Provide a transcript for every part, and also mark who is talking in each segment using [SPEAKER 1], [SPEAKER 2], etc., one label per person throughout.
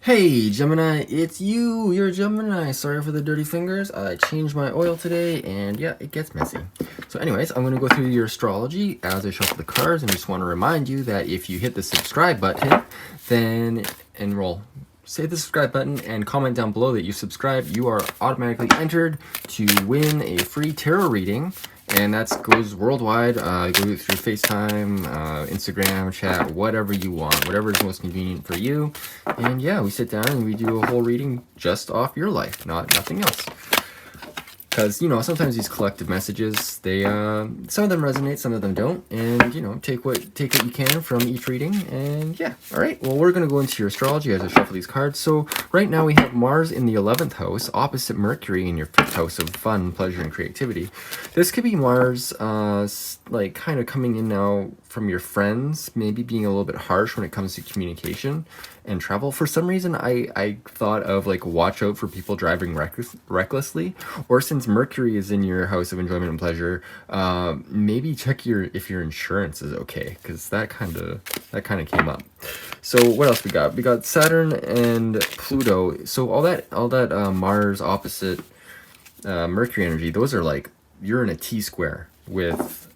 [SPEAKER 1] Hey Gemini, it's you! You're a Gemini! Sorry for the dirty fingers. I changed my oil today and yeah, it gets messy. So anyways, I'm going to go through your astrology as I shuffle the cards, and I just want to remind you that if you hit the subscribe button, then enroll. Say the subscribe button and comment down below that you subscribed. You are automatically entered to win a free tarot reading, and that goes worldwide. Go through FaceTime, Instagram, chat, whatever you want, whatever is most convenient for you. And yeah, we sit down and we do a whole reading just off your life, nothing else. Because, you know, sometimes these collective messages, they, some of them resonate, some of them don't. And, you know, take what you can from each reading. And yeah, all right. Well, we're going to go into your astrology as I shuffle these cards. So right now we have Mars in the 11th house, opposite Mercury in your 5th house of fun, pleasure, and creativity. This could be Mars, like, kind of coming in now from your friends, maybe being a little bit harsh when it comes to communication and travel. For some reason, I thought of, like, watch out for people driving recklessly, or since Mercury is in your house of enjoyment and pleasure, maybe check if your insurance is okay, because that kind of came up. So what else we got? We got Saturn and Pluto. So all that Mars opposite Mercury energy, those are like, you're in a T-square with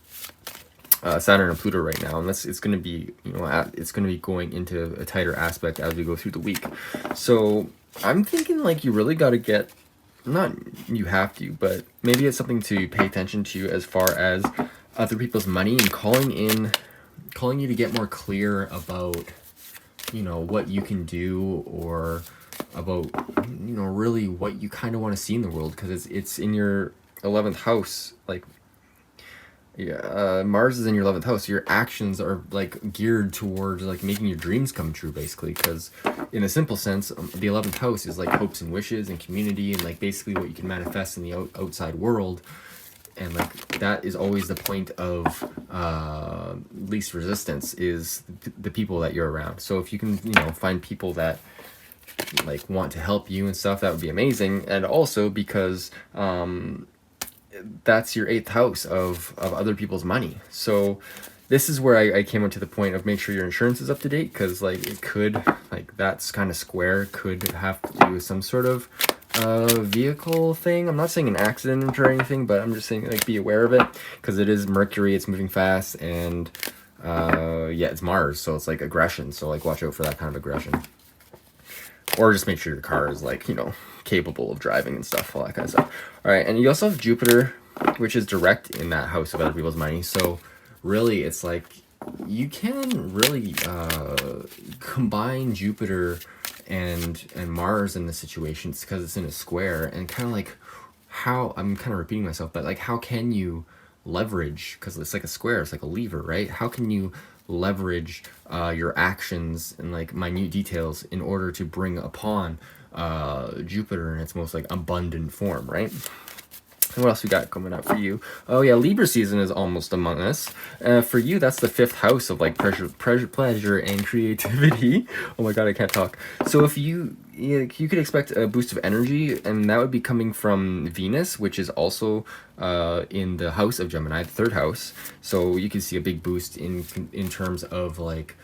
[SPEAKER 1] Saturn and Pluto right now, and it's going to be, you know, it's going to be going into a tighter aspect as we go through the week. So I'm thinking, like, you really got to get, not you have to, but maybe it's something to pay attention to as far as other people's money, and calling you to get more clear about, you know, what you can do, or about, you know, really what you kind of want to see in the world, because it's in your 11th house. Like, yeah, Mars is in your 11th house. Your actions are like geared towards like making your dreams come true, basically, because in a simple sense, the 11th house is like hopes and wishes and community, and like basically what you can manifest in the outside world. And like that is always the point of least resistance, is the people that you're around. So if you can, you know, find people that like want to help you and stuff, that would be amazing. And also because that's your 8th house of other people's money. So this is where I came up to the point of make sure your insurance is up to date, because like it could, like, that's kind of square, could have to do with some sort of vehicle thing. I'm not saying an accident or anything, but I'm just saying, like, be aware of it, because it is Mercury, it's moving fast, and yeah, it's Mars, so it's like aggression. So like watch out for that kind of aggression. Or just make sure your car is, like, you know, capable of driving and stuff, all that kind of stuff. All right, and you also have Jupiter, which is direct in that house of other people's money. So really, it's like you can really combine Jupiter and Mars in the situations, because it's in a square, and kind of like how, I'm kind of repeating myself, but like how can you leverage, because it's like a square, it's like a lever, right? How can you leverage your actions and like minute details in order to bring upon Jupiter in its most like abundant form, right? And what else we got coming up for you? Oh yeah, Libra season is almost among us. For you, that's the 5th house of like pleasure and creativity. Oh my god, I can't talk. So if you could expect a boost of energy, and that would be coming from Venus, which is also in the house of Gemini, the 3rd house. So you can see a big boost in terms of like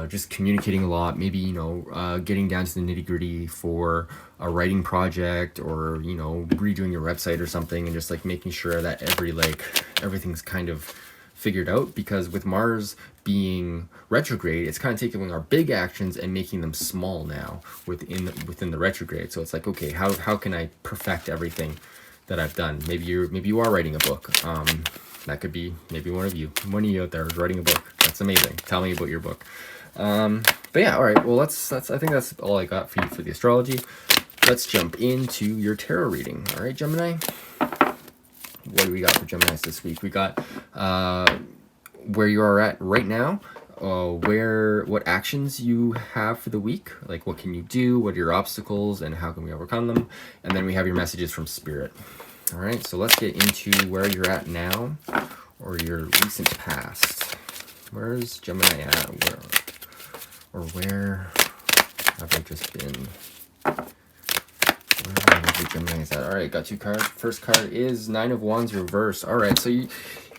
[SPEAKER 1] just communicating a lot, maybe, you know, getting down to the nitty-gritty for a writing project, or, you know, redoing your website or something, and just like making sure that everything's kind of figured out. Because with Mars being retrograde, it's kind of taking our big actions and making them small now within the retrograde. So it's like, okay, how can I perfect everything that I've done? Maybe you are writing a book. That could be maybe one of you out there is writing a book. That's amazing. Tell me about your book. But yeah, all right. Well, I think that's all I got for you for the astrology. Let's jump into your tarot reading. All right, Gemini. What do we got for Geminis this week? We got where you are at right now, what actions you have for the week, like what can you do, what are your obstacles, and how can we overcome them? And then we have your messages from Spirit. All right, so let's get into where you're at now, or your recent past. Where's Gemini at? Where have I just been? Where have I energy Gemini is that? All right, got 2 cards. First card is Nine of Wands reverse. All right, so you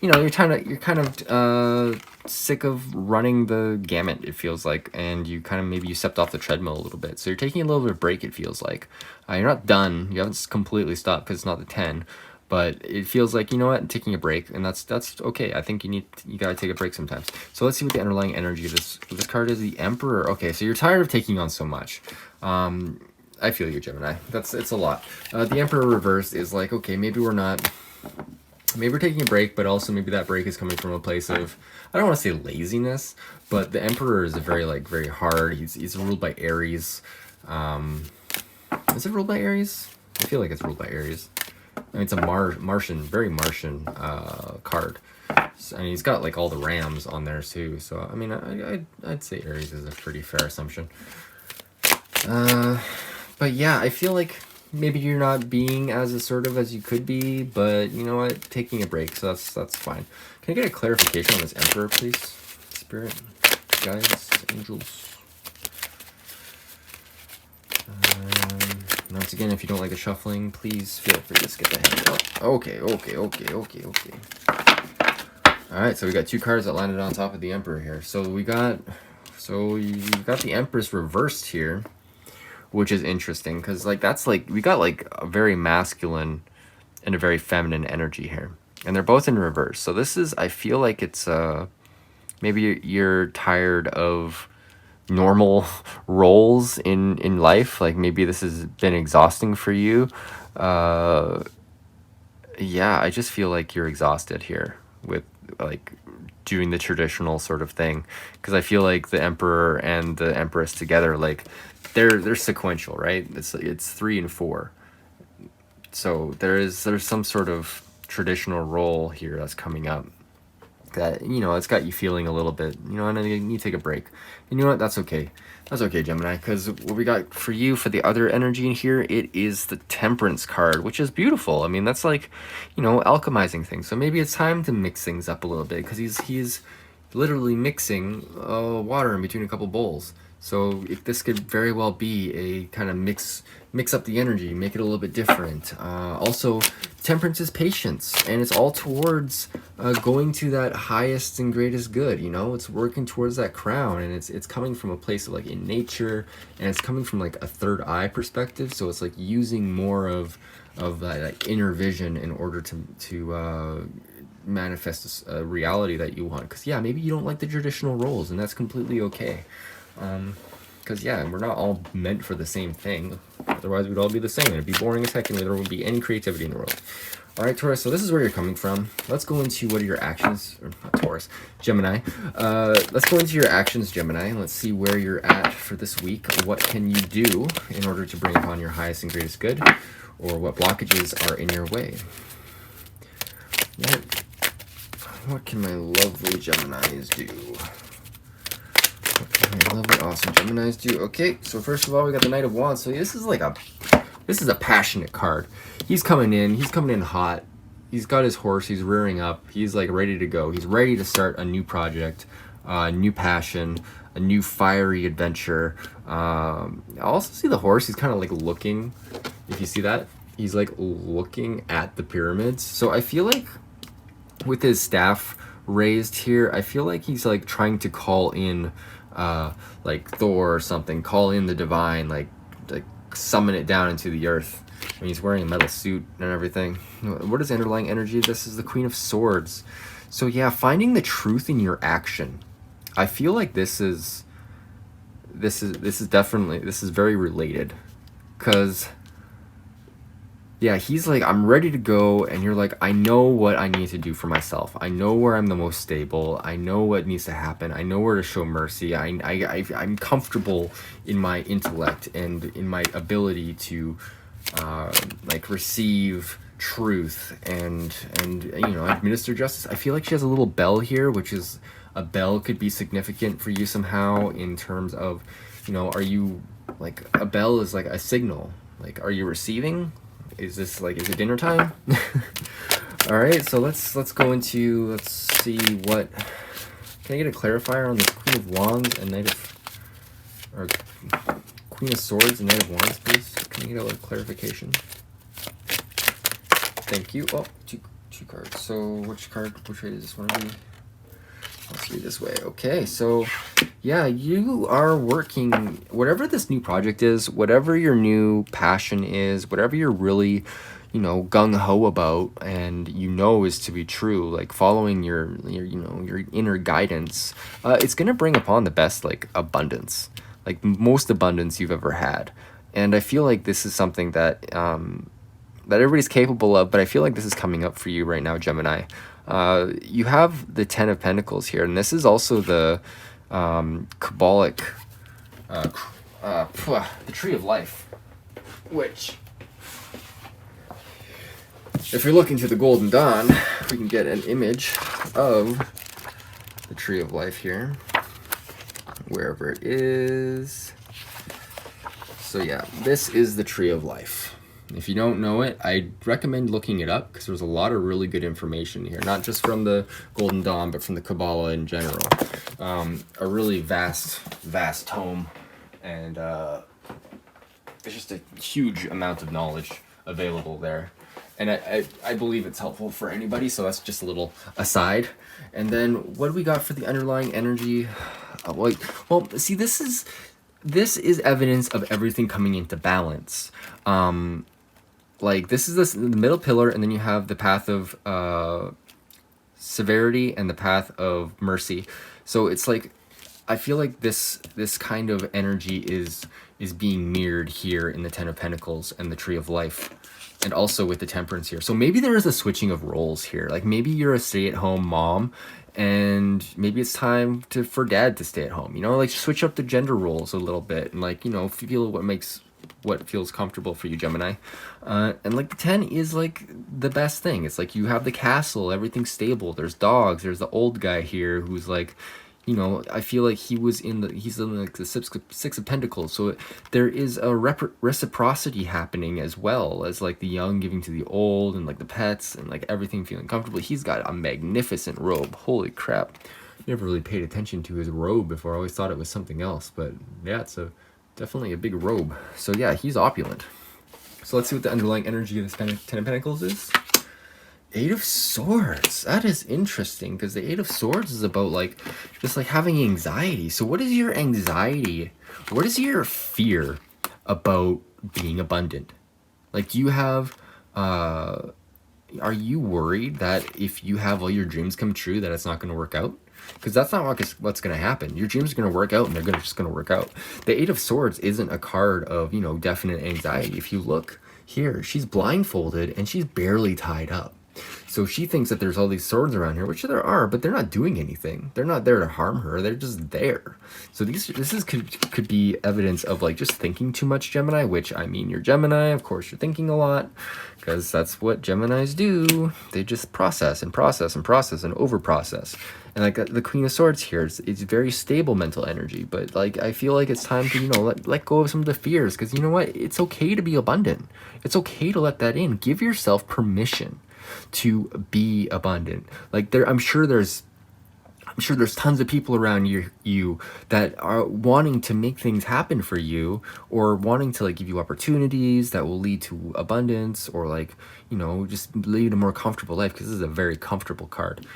[SPEAKER 1] know, you're kind of sick of running the gamut, it feels like, and you kind of maybe you stepped off the treadmill a little bit. So you're taking a little bit of break, it feels like. You're not done. You haven't completely stopped because it's not the 10, but it feels like, you know what, taking a break, and that's okay. I think you gotta take a break sometimes. So let's see what the underlying energy of this card is. The Emperor. Okay, so you're tired of taking on so much. I feel you, Gemini. It's a lot. The Emperor reversed is like, okay, maybe we're taking a break, but also maybe that break is coming from a place of, I don't want to say laziness, but the Emperor is very hard. He's ruled by Aries. Is it ruled by Aries? I feel like it's ruled by Aries. I mean, it's a very Martian card. So, and he's got like all the rams on there too. So I mean, I'd say Aries is a pretty fair assumption. But yeah, I feel like maybe you're not being as assertive as you could be, but you know what? Taking a break, so that's fine. Can I get a clarification on this Emperor, please? Spirit, guides, angels. Once again, if you don't like the shuffling, please feel free to skip ahead. Oh, okay. All right, so we got 2 cards that landed on top of the Emperor here. So you got the Empress reversed here, which is interesting because like that's like we got like a very masculine and a very feminine energy here, and they're both in reverse. So this is, I feel like it's maybe you're tired of normal roles in life. Like maybe this has been exhausting for you. Yeah, I just feel like you're exhausted here with like doing the traditional sort of thing, because I feel like the Emperor and the Empress together, like they're sequential, right? It's 3 and 4. So there's some sort of traditional role here that's coming up that, you know, it's got you feeling a little bit, you know, and you need to take a break. And you know what? That's okay. That's okay, Gemini, because what we got for you for the other energy in here, it is the Temperance card, which is beautiful. I mean, that's like, you know, alchemizing things. So maybe it's time to mix things up a little bit, because he's literally mixing water in between a couple bowls. So this could very well be a kind of mix up the energy, make it a little bit different. Also, Temperance is patience, and it's all towards going to that highest and greatest good. You know, it's working towards that crown, and it's coming from a place of like in nature, and it's coming from like a third eye perspective. So it's like using more of that like inner vision in order to manifest a reality that you want. Because yeah, maybe you don't like the traditional roles, and that's completely okay. Because yeah, we're not all meant for the same thing. Otherwise, we'd all be the same. It'd be boring as heck, and there wouldn't be any creativity in the world. All right, Taurus. So this is where you're coming from. Let's go into what are your actions, or not Taurus, Gemini. Let's go into your actions, Gemini, and let's see where you're at for this week. What can you do in order to bring upon your highest and greatest good, or what blockages are in your way? What can my lovely Geminis do? Okay, lovely, awesome Geminis do. Okay, so first of all, we got the Knight of Wands. So this is a passionate card. He's coming in hot. He's got his horse, he's rearing up. He's like ready to go. He's ready to start a new project, a new passion, a new fiery adventure. I also see the horse. He's kind of like looking, if you see that, he's like looking at the pyramids. So I feel like with his staff raised here, I feel like he's like trying to call in like Thor or something, call in the divine, like summon it down into the earth. I mean, he's wearing a metal suit and everything. What is the underlying energy of this? Is the Queen of Swords. So yeah, finding the truth in your action. I feel like this is very related, because yeah, he's like, I'm ready to go, and you're like, I know what I need to do for myself. I know where I'm the most stable. I know what needs to happen. I know where to show mercy. I'm comfortable in my intellect and in my ability to like receive truth and you know, administer justice. I feel like she has a little bell here, which is a bell could be significant for you somehow in terms of, you know, are you like, a bell is like a signal. Like, are you receiving? Is it dinner time? All right, so let's go into, let's see what, can I get a clarifier on the Queen of Wands and Queen of Swords and Knight of Wands, please? Can you get a little clarification? Thank you. Oh, two cards. So which way does this one be? Let's read this way. Okay, so yeah, you are working, whatever this new project is, whatever your new passion is, whatever you're really, you know, gung-ho about and you know is to be true, like following your you know, your inner guidance, it's gonna bring upon the best, like, abundance, like most abundance you've ever had. And I feel like this is something that that everybody's capable of, but I feel like this is coming up for you right now, Gemini. You have the Ten of Pentacles here, and this is also the Kabbalic, the Tree of Life, which, if you're looking to the Golden Dawn, we can get an image of the Tree of Life here, wherever it is. So yeah, this is the Tree of Life. If you don't know it, I recommend looking it up because there's a lot of really good information here, not just from the Golden Dawn, but from the Kabbalah in general. A really vast tome, and there's just a huge amount of knowledge available there. And I believe it's helpful for anybody, so that's just a little aside. And then what do we got for the underlying energy? Well, see, this is evidence of everything coming into balance. Like this is the middle pillar, and then you have the path of severity and the path of mercy. So it's like, I feel like this kind of energy is being mirrored here in the Ten of Pentacles and the Tree of Life, and also with the Temperance here. So maybe there is a switching of roles here. Like maybe you're a stay-at-home mom, and maybe it's time for dad to stay at home. You know, like switch up the gender roles a little bit, and like, you know, feel what feels comfortable for you, Gemini. And like the 10 is like the best thing. It's like you have the castle, everything's stable, there's dogs, there's the old guy here who's like, you know, I feel like he's in like the six of Pentacles, so there is a reciprocity happening, as well as like the young giving to the old, and like the pets, and like everything feeling comfortable. He's got a magnificent robe. Holy crap, never really paid attention to his robe before. I always thought it was something else, but yeah, it's definitely a big robe. So yeah, he's opulent. So let's see what the underlying energy of the Ten of Pentacles is. Eight of Swords. That is interesting, because the Eight of Swords is about like just like having anxiety. So what is your anxiety? What is your fear about being abundant? Like, do you have are you worried that if you have all your dreams come true that it's not going to work out? Because that's not what's going to happen. Your dreams are going to work out, and they're just going to work out. The Eight of Swords isn't a card of, you know, definite anxiety. If you look here, she's blindfolded and she's barely tied up. So she thinks that there's all these swords around here, which there are, but they're not doing anything. They're not there to harm her. They're just there. So could be evidence of like just thinking too much, Gemini, which, I mean, you're Gemini. Of course, you're thinking a lot, because that's what Geminis do. They just process and process and process and over-process. And like the Queen of Swords here, it's very stable mental energy. But like, I feel like it's time to, you know, let go of some of the fears, because you know what? It's okay to be abundant. It's okay to let that in. Give yourself permission to be abundant. Like I'm sure there's tons of people around you that are wanting to make things happen for you, or wanting to like give you opportunities that will lead to abundance, or like, you know, just lead a more comfortable life, because this is a very comfortable card.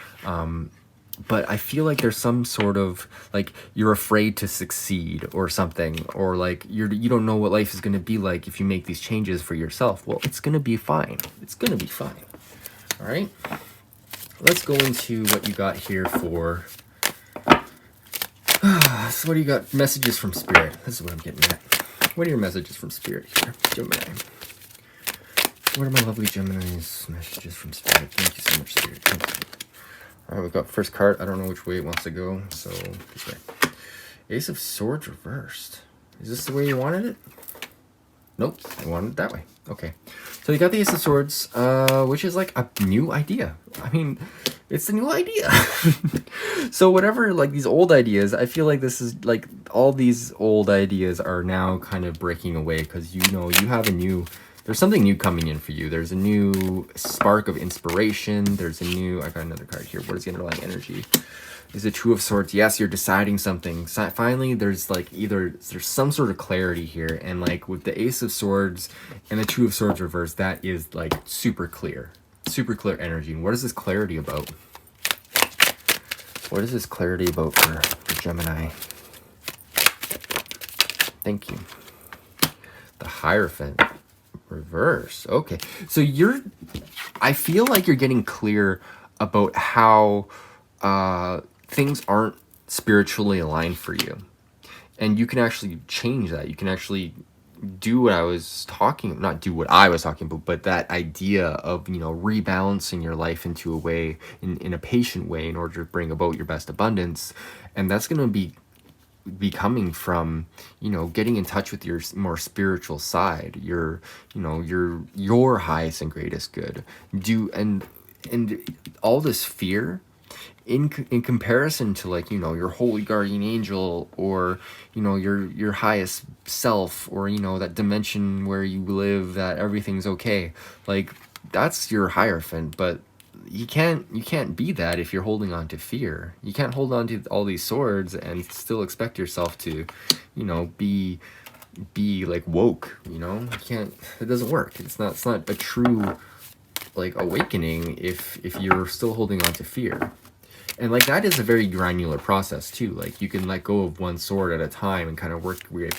[SPEAKER 1] But I feel like there's some sort of like you're afraid to succeed or something, or like you don't know what life is going to be like if you make these changes for yourself. Well, it's going to be fine. It's going to be fine. All right, let's go into what you got here for. So what do you got? Messages from Spirit. This is what I'm getting at. What are your messages from Spirit here, Gemini? What are my lovely Gemini's messages from Spirit? Thank you so much, Spirit. Thank you. All right, we've got first card. I don't know which way it wants to go, so this way. Ace of Swords reversed. Is this the way you wanted it? Nope, I wanted it that way. Okay. So you got the Ace of Swords, which is like a new idea. I mean, it's a new idea. So whatever, like these old ideas, I feel like this is like all these old ideas are now kind of breaking away, because you know you have there's something new coming in for you. There's a new spark of inspiration. There's a new, I got another card here. What is the underlying energy? Is the Two of Swords. Yes, you're deciding something. Finally, there's like there's some sort of clarity here, and like with the Ace of Swords and the Two of Swords reversed, that is like super clear. super clear energy. And what is this clarity about? What is this clarity about for Gemini? Thank you. The Hierophant. Reverse. Okay. So I feel like you're getting clear about how things aren't spiritually aligned for you. And you can actually change that. You can actually do what I was talking, not do what I was talking about, but that idea of, you know, rebalancing your life into a way, in a patient way, in order to bring about your best abundance. And that's going to be coming from, you know, getting in touch with your more spiritual side, your, you know, your highest and greatest good. And all this fear, in comparison to, like, you know, your holy guardian angel, or, you know, your highest self, or, you know, that dimension where you live, that everything's okay, like, that's your Hierophant. But you can't be that if you're holding on to fear. You can't hold on to all these swords and still expect yourself to, you know, be like woke, you know. You can't. It doesn't work. It's not a true, like, awakening if you're still holding on to fear. And, like, that is a very granular process too. Like, you can let go of one sword at a time and kind of work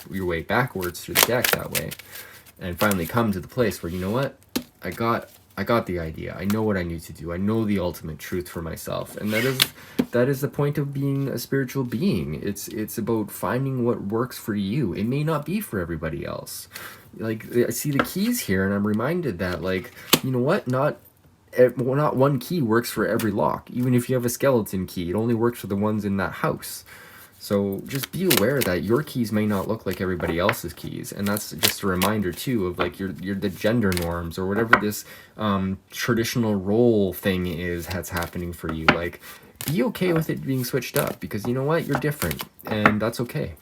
[SPEAKER 1] your way backwards through the deck that way, and finally come to the place where, you know what, I got the idea. I know what I need to do. I know the ultimate truth for myself. And that is the point of being a spiritual being. It's about finding what works for you. It may not be for everybody else. Like, I see the keys here, and I'm reminded that, like, you know what, not one key works for every lock. Even if you have a skeleton key, it only works for the ones in that house. So just be aware that your keys may not look like everybody else's keys. And that's just a reminder too of, like, your the gender norms, or whatever this traditional role thing is that's happening for you. Like, be okay with it being switched up, because you know what, you're different, and that's okay.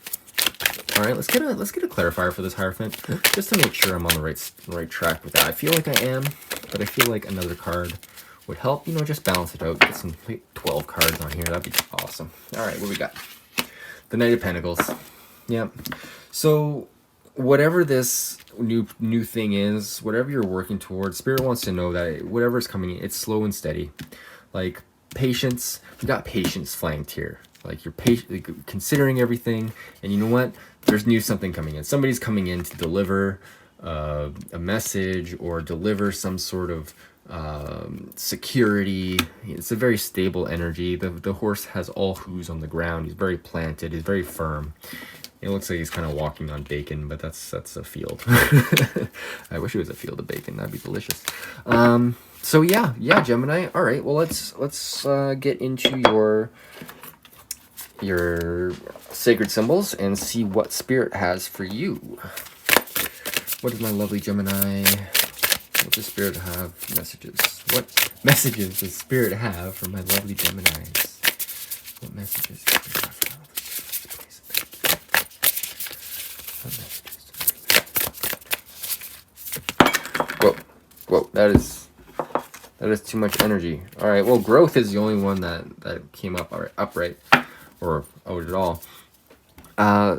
[SPEAKER 1] All right, let's get a clarifier for this Hierophant, just to make sure I'm on the right track with that. I feel like I am, but I feel like another card would help, you know, just balance it out. Get some 12 cards on here. That'd be awesome. All right, what we got? The Knight of Pentacles. Yeah. So whatever this new thing is, whatever you're working towards, Spirit wants to know that whatever's coming in, it's slow and steady. Like, patience. You got patience flanked here. Like, you're considering everything, and you know what? There's something coming in. Somebody's coming in to deliver a message, or deliver some sort of security. It's a very stable energy. The horse has all hooves on the ground. He's very planted. He's very firm. It looks like he's kind of walking on bacon, but that's a field. I wish it was a field of bacon. That'd be delicious. So yeah, Gemini. All right. Well, let's get into your sacred symbols and see what Spirit has for you. What does my lovely Gemini? What does Spirit have? Messages. What messages does Spirit have for my lovely Geminis? What messages does Spirit have for my lovely Geminis? Please. What messages? Whoa, that is too much energy. All right, well, growth is the only one that came up upright, or out at all.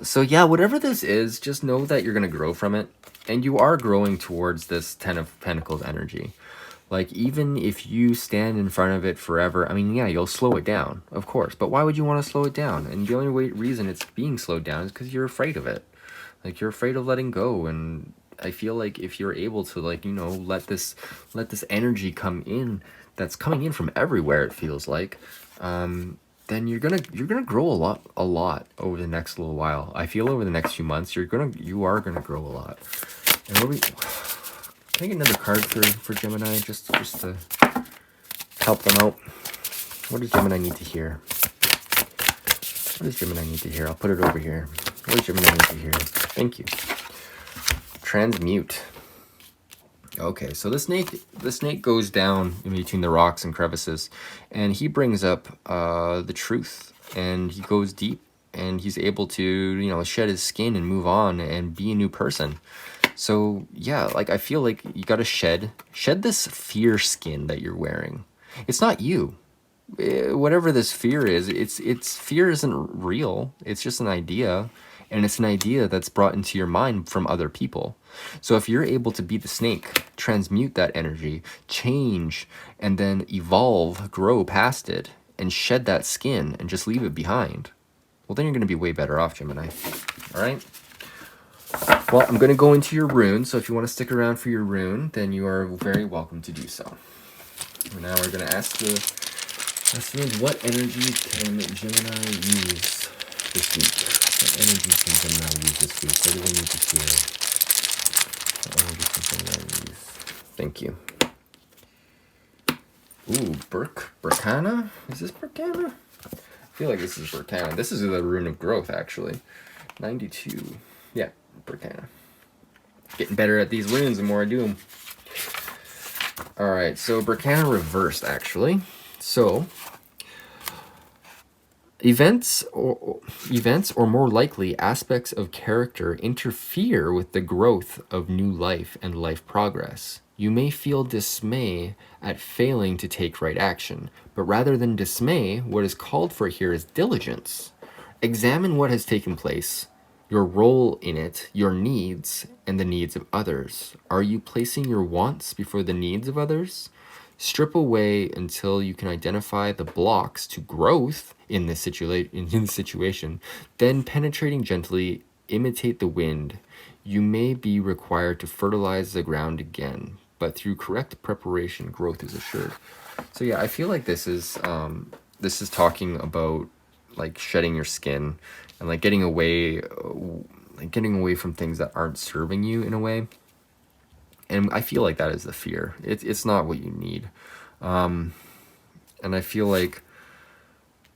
[SPEAKER 1] So yeah, whatever this is, just know that you're gonna grow from it. And you are growing towards this Ten of Pentacles energy. Like, even if you stand in front of it forever, I mean, yeah, you'll slow it down, of course. But why would you want to slow it down? And the only reason it's being slowed down is because you're afraid of it. Like, you're afraid of letting go. And I feel like if you're able to, like, you know, let this energy come in, that's coming in from everywhere, it feels like, then you're gonna grow a lot over the next little while. I feel over the next few months, you are gonna grow a lot. And can I get another card for Gemini, just to help them out? What does Gemini need to hear? What does Gemini need to hear? I'll put it over here. What does Gemini need to hear? Thank you. Transmute. Okay, so the snake goes down in between the rocks and crevices, and he brings up the truth, and he goes deep, and he's able to, you know, shed his skin and move on and be a new person. So yeah, like, I feel like you gotta shed this fear skin that you're wearing. It's not you. Whatever this fear is, it's fear isn't real. It's just an idea. and it's an idea that's brought into your mind from other people. So if you're able to be the snake, transmute that energy, change, and then evolve, grow past it, and shed that skin and just leave it behind, well, then you're going to be way better off, Gemini. All right? Well, I'm going to go into your rune, so if you want to stick around for your rune, then you are very welcome to do so. And now we're going to ask the what energy can Gemini use this week? What energy can Gemini use this week? What do they need to hear? What energy can Gemini use? Thank you. Ooh, Burkana? Is this Burkana? I feel like this is Burkana. This is the rune of growth, actually. 92. Yeah, Burkana. Getting better at these runes the more I do them. Alright, so Burkana reversed, actually. So, events or more likely aspects of character interfere with the growth of new life and life progress. You may feel dismay at failing to take right action, but rather than dismay, what is called for here is diligence. Examine what has taken place, your role in it, your needs, and the needs of others. Are you placing your wants before the needs of others? Strip away until you can identify the blocks to growth in this situation. Then penetrating gently, imitate the wind. You may be required to fertilize the ground again, but through correct preparation, growth is assured. So yeah, I feel like this is talking about like shedding your skin and like getting away from things that aren't serving you in a way. And I feel like that is the fear. It's not what you need. And I feel like,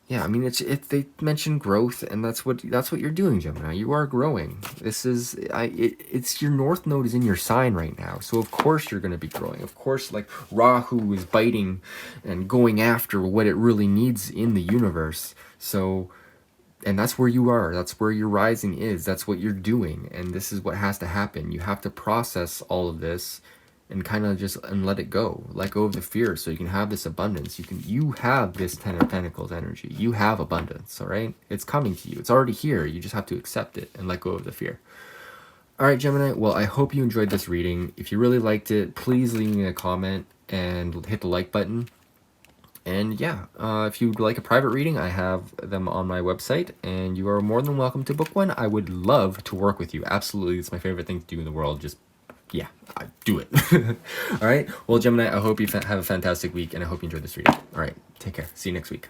[SPEAKER 1] yeah, I mean, they mention growth, and that's what you're doing, Gemini. You are growing. It's your North Node is in your sign right now. So of course you're going to be growing. Of course, like Rahu is biting and going after what it really needs in the universe. So, and that's where you are. That's where your rising is. That's what you're doing. And this is what has to happen. You have to process all of this and kind of just let it go. Let go of the fear so you can have this abundance. You have this Ten of Pentacles energy. You have abundance, all right? It's coming to you. It's already here. You just have to accept it and let go of the fear. All right, Gemini. Well, I hope you enjoyed this reading. If you really liked it, please leave me a comment and hit the like button. And yeah, if you'd like a private reading, I have them on my website, and you are more than welcome to book one. I would love to work with you. Absolutely. It's my favorite thing to do in the world. Just, yeah, I do it. All right. Well, Gemini, I hope you have a fantastic week, and I hope you enjoyed this reading. All right. Take care. See you next week.